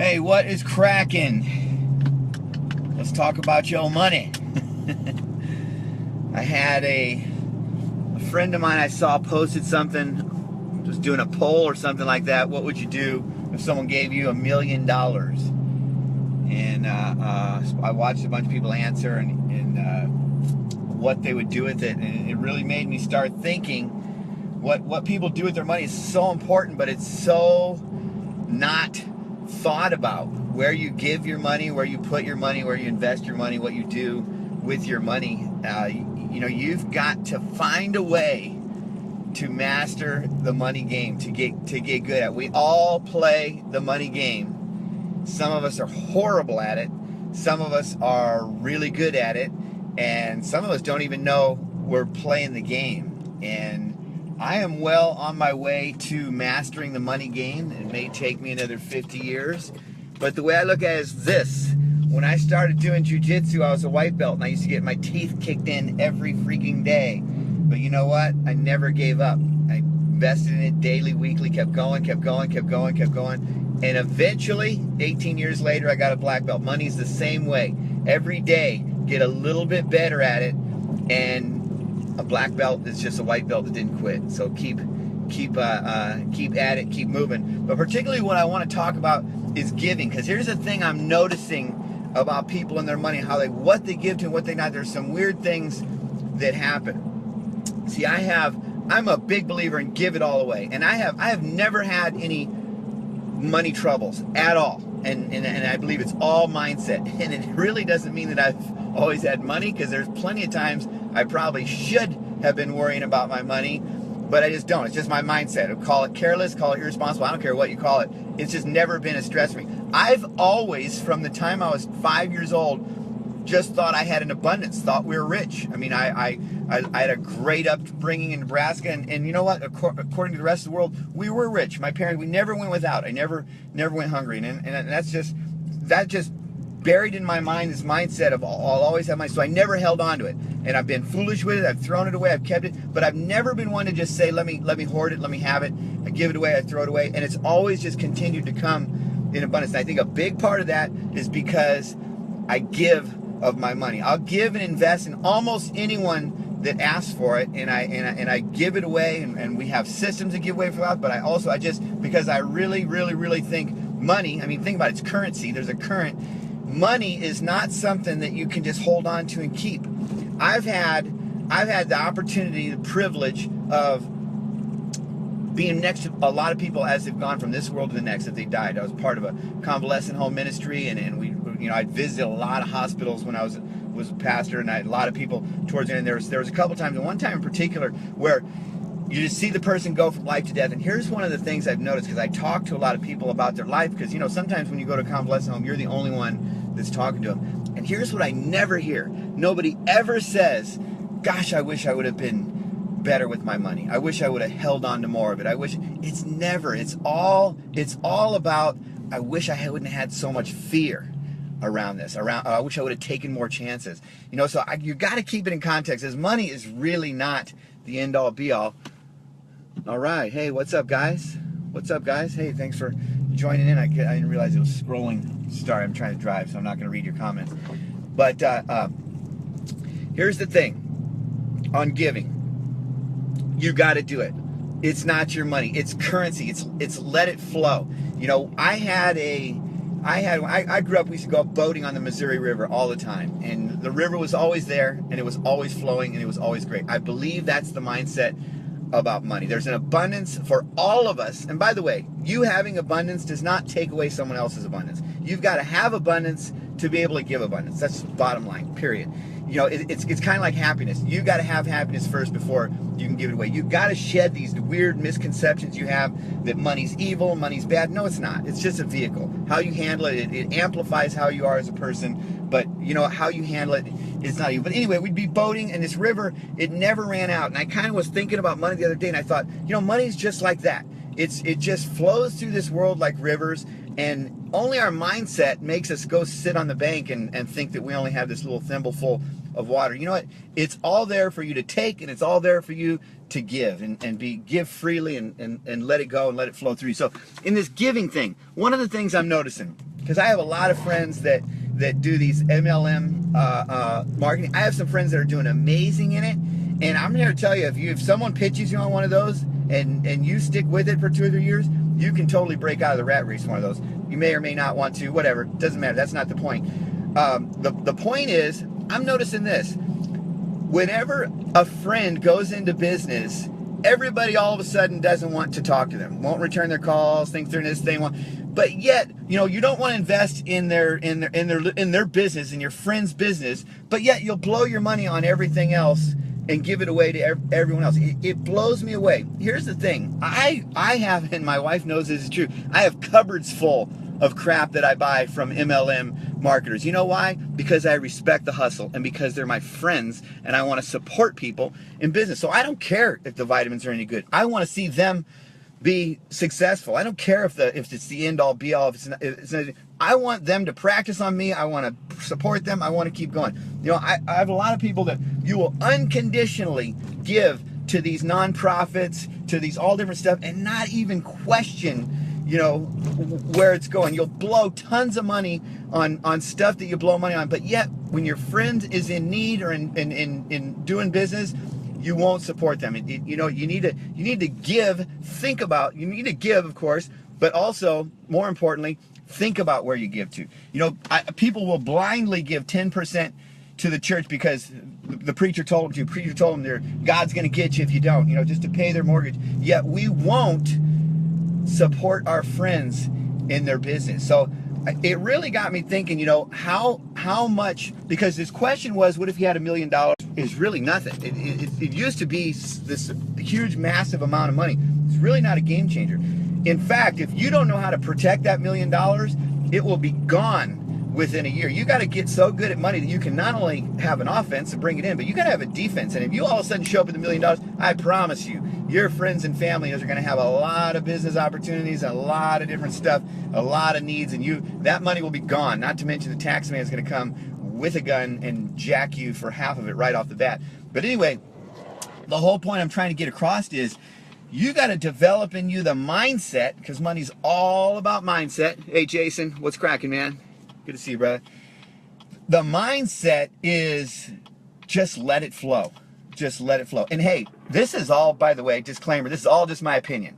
Hey, what is cracking? Let's talk about your money. I had a friend of mine I saw posted something, just doing a poll or something like that. What would you do if someone gave you $1 million? And I watched a bunch of people answer and what they would do with it, and it really made me start thinking what people do with their money is so important, but it's so not thought about. Where you give your money, where you put your money, where you invest your money, what you do with your money. You've got to find a way to master the money game, to get good at it. We all play the money game. Some of us are horrible at it. Some of us are really good at it. And some of us don't even know we're playing the game. And I am well on my way to mastering the money game. It may take me another 50 years. But the way I look at it is this. When I started doing jiu-jitsu, I was a white belt, and I used to get my teeth kicked in every freaking day. But you know what? I never gave up. I invested in it daily, weekly, kept going. And eventually, 18 years later, I got a black belt. Money's the same way. Every day, get a little bit better at it. And a black belt is just a white belt that didn't quit. So keep at it, keep moving. But particularly what I want to talk about is giving, because here's the thing I'm noticing about people and their money, what they give to and what they not. There's some weird things that happen. See, I'm a big believer in give it all away, and I have never had any money troubles at all, and I believe it's all mindset. And it really doesn't mean that I've always had money, because there's plenty of times I probably should have been worrying about my money, but I just don't. It's just my mindset. Call it careless, call it irresponsible. I don't care what you call it. It's just never been a stress for me. I've always, from the time I was 5 years old, just thought I had an abundance, thought we were rich. I mean, I had a great upbringing in Nebraska, and you know what? According to the rest of the world, we were rich. My parents, we never went without. I never went hungry, and that just buried in my mind this mindset of I'll always have money. So I never held on to it, and I've been foolish with it. I've thrown it away. I've kept it, but I've never been one to just say, let me hoard it, let me have it. I give it away, I throw it away, and it's always just continued to come in abundance. And I think a big part of that is because I give of my money. I'll give and invest in almost anyone that asks for it, and I give it away, and we have systems to give away for that. But I just because I really think money. I mean, think about it, it's currency. There's a current. Money is not something that you can just hold on to and keep. I've had the opportunity, the privilege of being next to a lot of people as they've gone from this world to the next, that they died. I was part of a convalescent home ministry, and I'd visited a lot of hospitals when I was a pastor, and I had a lot of people towards the end. There was a couple times, and one time in particular, where you just see the person go from life to death. And here's one of the things I've noticed, because I talk to a lot of people about their life, because sometimes when you go to a convalescent home, you're the only one that's talking to them. And here's what I never hear. Nobody ever says, gosh, I wish I would have been better with my money. I wish I would have held on to more of it. It's never. It's all about, I wish I wouldn't have had so much fear around this. I wish I would have taken more chances. So you got to keep it in context, as money is really not the end all be all. All right. Hey, what's up, guys? Hey, thanks for joining in. I didn't realize it was scrolling. Sorry, I'm trying to drive, so I'm not going to read your comments. But here's the thing on giving. You got to do it. It's not your money. It's currency. It's let it flow. I grew up, we used to go up boating on the Missouri River all the time. And the river was always there, and it was always flowing, and it was always great. I believe that's the mindset about money. There's an abundance for all of us. And by the way, you having abundance does not take away someone else's abundance. You've got to have abundance to be able to give abundance. That's the bottom line, period. It's kind of like happiness. You got to have happiness first before you can give it away. You've got to shed these weird misconceptions you have that money's evil, money's bad. No, it's not. It's just a vehicle. How you handle it, it amplifies how you are as a person. But how you handle it is not evil. But anyway, we'd be boating, and this river, it never ran out. And I kind of was thinking about money the other day, and I thought, money's just like that. It just flows through this world like rivers, and only our mindset makes us go sit on the bank and think that we only have this little thimbleful of water. You know what? It's all there for you to take, and it's all there for you to give and give freely and let it go and let it flow through you. So in this giving thing, one of the things I'm noticing, because I have a lot of friends that do these MLM marketing. I have some friends that are doing amazing in it, and I'm here to tell you, if someone pitches you on one of those and you stick with it for 2 or 3 years, you can totally break out of the rat race one of those. You may or may not want to, whatever, doesn't matter. That's not the point. The point is, I'm noticing this. Whenever a friend goes into business, everybody all of a sudden doesn't want to talk to them, won't return their calls, thinks they're in this thing. But yet, you don't want to invest in their business, in your friend's business, but yet you'll blow your money on everything else and give it away to everyone else. It blows me away. Here's the thing. I have, and my wife knows this is true, I have cupboards full of crap that I buy from MLM marketers. You know why? Because I respect the hustle, and because they're my friends, and I want to support people in business. So I don't care if the vitamins are any good. I want to see them be successful. I don't care if it's the end all be all. I want them to practice on me. I want to support them. I want to keep going. I have a lot of people that you will unconditionally give to these nonprofits, to these all different stuff, and not even question, where it's going. You'll blow tons of money on stuff that you blow money on, but yet when your friend is in need or in doing business, you won't support them. You need to give. You need to give, of course, but also, more importantly, think about where you give to. People will blindly give 10% to the church because the preacher told them to. Preacher told them God's going to get you if you don't. Just to pay their mortgage. Yet we won't support our friends in their business. So it really got me thinking, how much, because this question was, what if you had $1 million? Is really nothing. It used to be this huge, massive amount of money. It's really not a game changer. In fact, if you don't know how to protect that $1 million, it will be gone within a year. You got to get so good at money that you can not only have an offense and bring it in, but you got to have a defense. And if you all of a sudden show up with $1 million, I promise you, your friends and family are going to have a lot of business opportunities, a lot of different stuff, a lot of needs, and that money will be gone. Not to mention the tax man is going to come with a gun and jack you for half of it right off the bat. But anyway, the whole point I'm trying to get across is you got to develop in you the mindset, because money's all about mindset. Hey, Jason, what's cracking, man? Good to see you, brother. The mindset is just let it flow. Just let it flow. And hey, this is all, by the way, disclaimer, this is all just my opinion.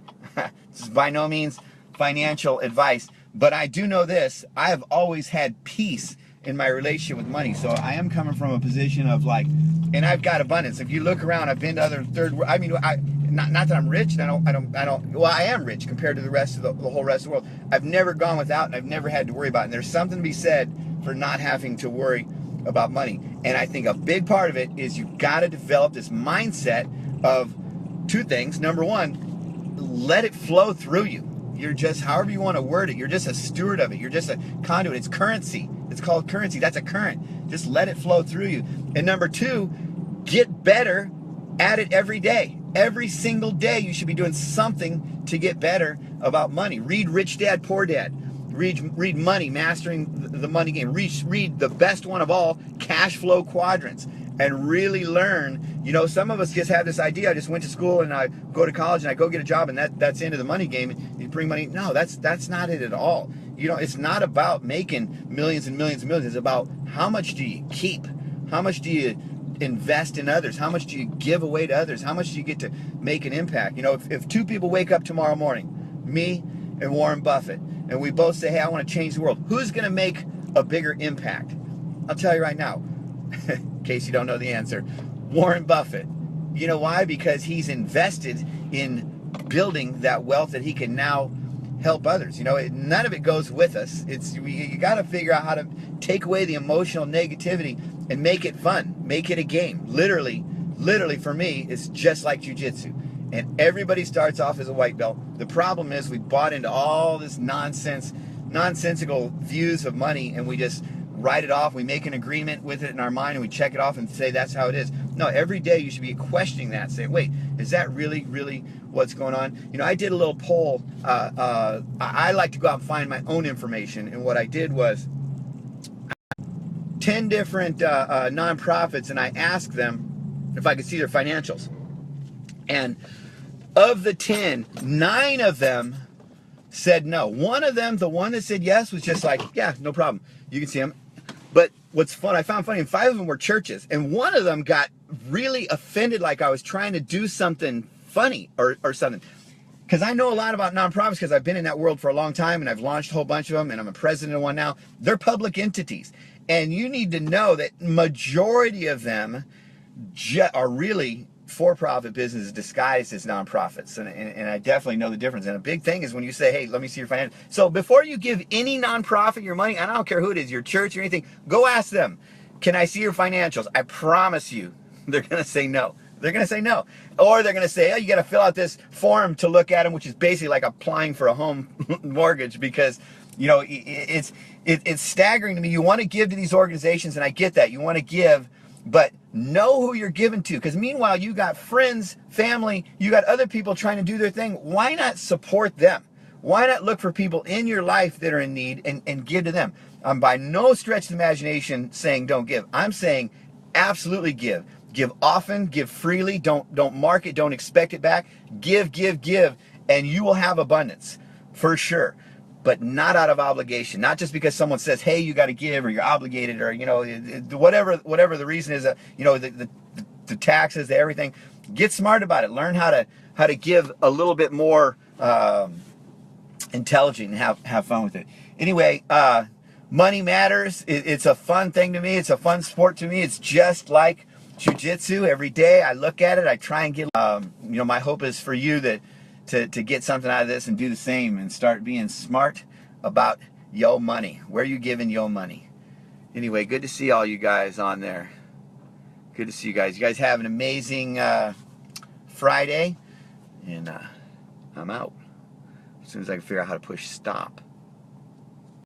This is by no means financial advice, but I do know this. I have always had peace in my relationship with money. So I am coming from a position of and I've got abundance. If you look around, I've been to other third world. I mean, not that I'm rich. Well, I am rich compared to the rest of the whole rest of the world. I've never gone without, and I've never had to worry about it. And there's something to be said for not having to worry about money. And I think a big part of it is you've got to develop this mindset of two things. Number one, let it flow through you. You're just, however you want to word it, you're just a steward of it. You're just a conduit. It's currency. It's called currency. That's a current. Just let it flow through you. And number two, get better at it every day. Every single day you should be doing something to get better about money. Read Rich Dad, Poor Dad. Read Money, Mastering the Money Game. Read the best one of all, Cash Flow Quadrants, and really learn. Some of us just have this idea. I just went to school and I go to college and I go get a job and that's the end of the money game. You bring money. No, that's not it at all. It's not about making millions and millions and millions. It's about how much do you keep? How much do you invest in others? How much do you give away to others? How much do you get to make an impact? If two people wake up tomorrow morning, me and Warren Buffett, and we both say, hey, I want to change the world, who's going to make a bigger impact? I'll tell you right now, in case you don't know the answer, Warren Buffett. You know why? Because he's invested in building that wealth that he can now help others. None of it goes with us. You got to figure out how to take away the emotional negativity and make it fun, make it a game. Literally for me, it's just like jiu-jitsu. And everybody starts off as a white belt. The problem is we bought into all this nonsensical views of money, and we just write it off. We make an agreement with it in our mind, and we check it off and say that's how it is. No, every day you should be questioning that, saying, wait, is that really what's going on? I did a little poll. I like to go out and find my own information, and what I did was 10 different nonprofits, and I asked them if I could see their financials. And of the 10, 9 of them said no. One of them, the one that said yes, was just like, yeah, no problem. You can see them. But what's fun, I found funny, and 5 of them were churches. And one of them got really offended, like I was trying to do something funny or something. Because I know a lot about nonprofits because I've been in that world for a long time and I've launched a whole bunch of them and I'm a president of one now. They're public entities. And you need to know that majority of them are really for-profit businesses disguised as nonprofits, and I definitely know the difference. And a big thing is when you say, hey, let me see your financials. So before you give any nonprofit your money, and I don't care who it is, your church or anything, go ask them, can I see your financials? I promise you, they're going to say no. They're going to say no. Or they're going to say, oh, you got to fill out this form to look at them, which is basically like applying for a home mortgage, because you know it's staggering to me. You want to give to these organizations, and I get that. You want to give, but know who you're giving to, because meanwhile you got friends, family, you got other people trying to do their thing. Why not support them? Why not look for people in your life that are in need and give to them? I'm by no stretch of the imagination saying don't give. I'm saying absolutely give. Give often, give freely, don't mark it, don't expect it back. Give, and you will have abundance for sure. But not out of obligation, not just because someone says, hey, you got to give, or you're obligated, or, you know, whatever the reason is, you know, the taxes, everything. Get smart about it. Learn how to give a little bit more intelligent and have fun with it. Anyway, money matters. It's a fun thing to me. It's a fun sport to me. It's just like jiu-jitsu. Every day I look at it, I try and get, you know, my hope is for you that to get something out of this and do the same and start being smart about your money. Where are you giving your money? Anyway, good to see all you guys on there. Good to see you guys. You guys have an amazing Friday, and I'm out as soon as I can figure out how to push stop.